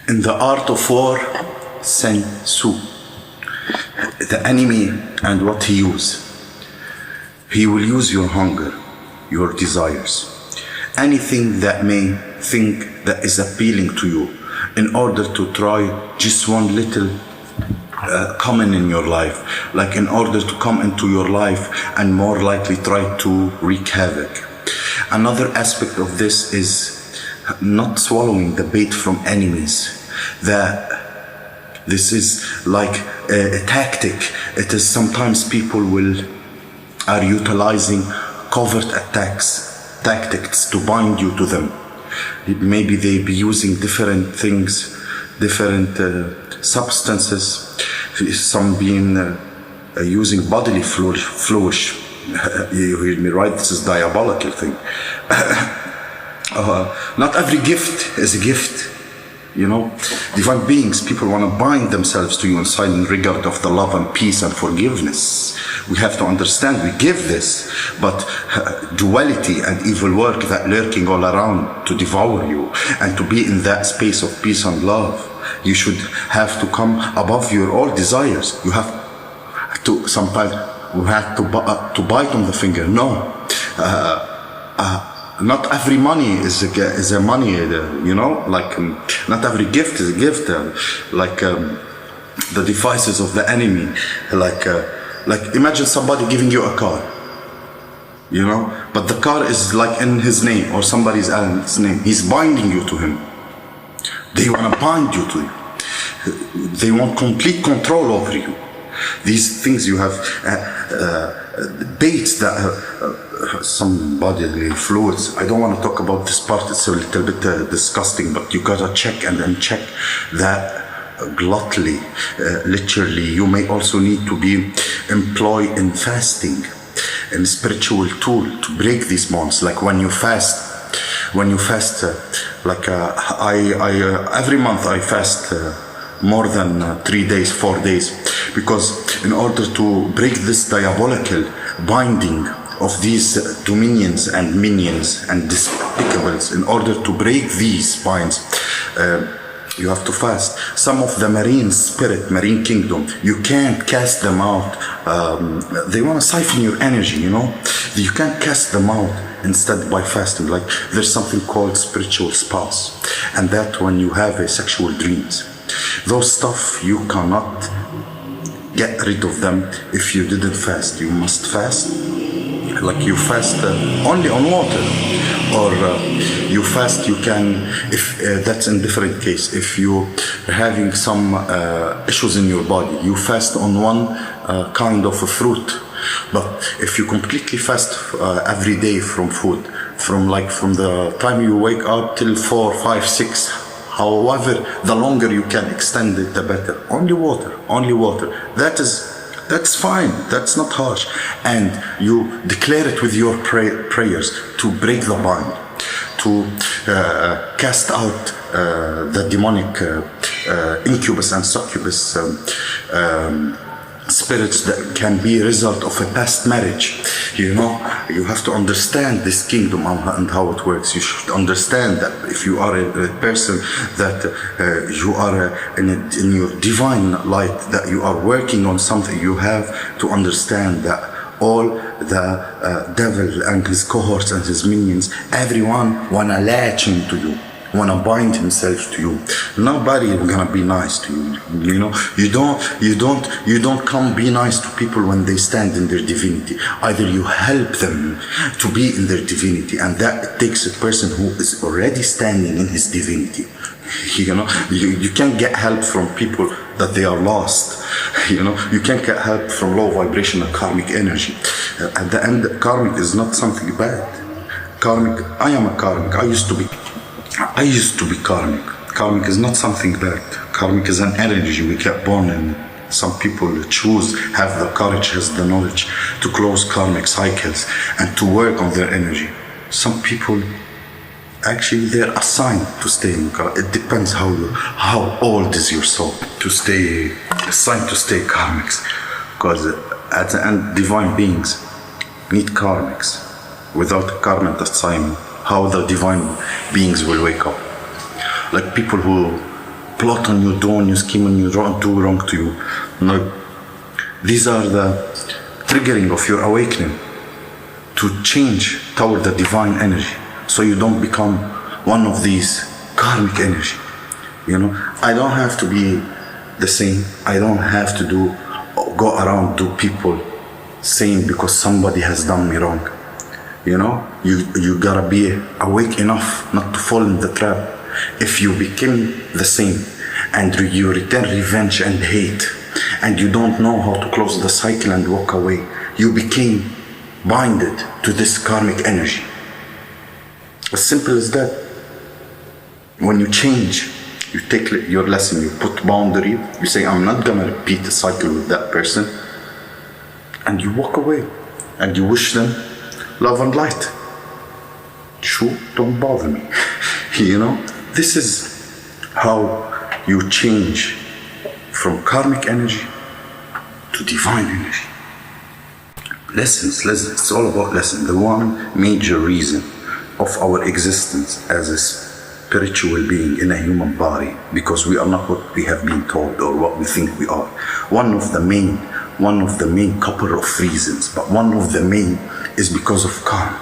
In the art of war, Sun Tzu, the enemy and what he uses. He will use your hunger, your desires, anything that may think that is appealing to you in order to try just one little coming in your life, like in order to come into your life and more likely try to wreak havoc. Another aspect of this is not swallowing the bait from enemies. That this is like a tactic. It is sometimes people are utilizing covert tactics to bind you to them. Maybe they be using different things, different substances. Some being using bodily fluids. You hear me right? This is diabolical thing. Not every gift is a gift. You know, divine beings, people want to bind themselves to you inside in regard of the love and peace and forgiveness. We have to understand we give this, but duality and evil work that lurking all around to devour you and to be in that space of peace and love, you should have to come above your all desires. You have to sometimes to bite on the finger. No. Not every money is a money, you know, like not every gift is a gift, like the devices of the enemy, like imagine somebody giving you a car, you know, but the car is like in his name or somebody's else's name. He's binding you to him. They want to bind you to you. They want complete control over you. These things you have baits that some bodily fluids. I don't want to talk about this part, it's a little bit disgusting, but you gotta check and then check that gluttony. Literally, you may also need to be employed in fasting and spiritual tool to break these bonds. Like when you fast, like I every month I fast more than 3 days, 4 days, because in order to break this diabolical binding of these dominions and minions and despicables, in order to break these binds, you have to fast. Some of the marine kingdom, you can't cast them out. They want to siphon your energy, you know. You can't cast them out instead by fasting. Like there's something called spiritual spouse, and that when you have a sexual dreams, those stuff you cannot get rid of them if you didn't fast. You must fast. Like you fast only on water, or you fast, you can, if that's in different case. If you are having some issues in your body, you fast on one kind of a fruit. But if you completely fast every day from food, from the time you wake up till 4, 5, 6, however, the longer you can extend it, the better. Only water. That's fine. That's not harsh. And you declare it with your prayers to break the bind, to cast out the demonic incubus and succubus spirits that can be a result of a past marriage. You know, you have to understand this kingdom and how it works. You should understand that if you are a person that you are in your divine light, that you are working on something, you have to understand that all the devil and his cohorts and his minions, everyone wanna latch into you, wanna bind himself to you. Nobody is gonna be nice to you. You know, you don't come be nice to people when they stand in their divinity. Either you help them to be in their divinity, and that takes a person who is already standing in his divinity. You know, you can't get help from people that they are lost. You know, you can't get help from low vibration and karmic energy. At the end, karmic is not something bad. Karmic, I am a karmic. I used to be karmic. Karmic is not something bad. Karmic is an energy we get born in. Some people choose, have the courage, has the knowledge to close karmic cycles and to work on their energy. Some people, actually, they're assigned to stay in karmic. It depends how old is your soul to stay, assigned to stay karmics. Because at the end, divine beings need karmics. Without karmic assignment, how the divine beings will wake up? Like people who plot on you, do on you, scheme on you, do wrong to you. No. These are the triggering of your awakening to change toward the divine energy, so you don't become one of these karmic energy. You know, I don't have to be the same. I don't have to go around do people same because somebody has done me wrong. You know, you gotta be awake enough not to fall in the trap. If you become the same and you return revenge and hate, and you don't know how to close the cycle and walk away, you became binded to this karmic energy. As simple as that. When you change, you take your lesson, you put boundary, you say, I'm not gonna repeat the cycle with that person, and you walk away, and you wish them love and light. Sure, don't bother me. You know, this is how you change from karmic energy to divine energy. Lessons, it's all about lessons. The one major reason of our existence as a spiritual being in a human body, because we are not what we have been told or what we think we are. One of the main couple of reasons, but one of the main is because of karma.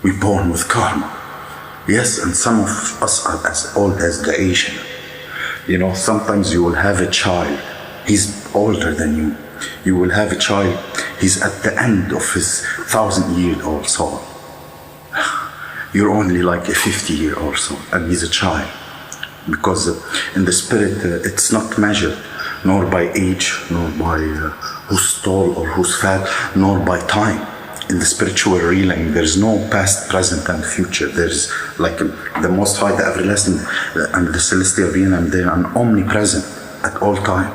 We're born with karma. Yes, and some of us are as old as the Asian. You know, sometimes you will have a child, he's older than you. You will have a child, he's at the end of his 1,000-year-old soul. You're only like a 50-year-old soul, and he's a child. Because in the spirit, it's not measured, nor by age, nor by who's tall or who's fat, nor by time. In the spiritual realm, there's no past, present, and future. There's like the Most High, the Everlasting, and the Celestial Being, and they're omnipresent at all time.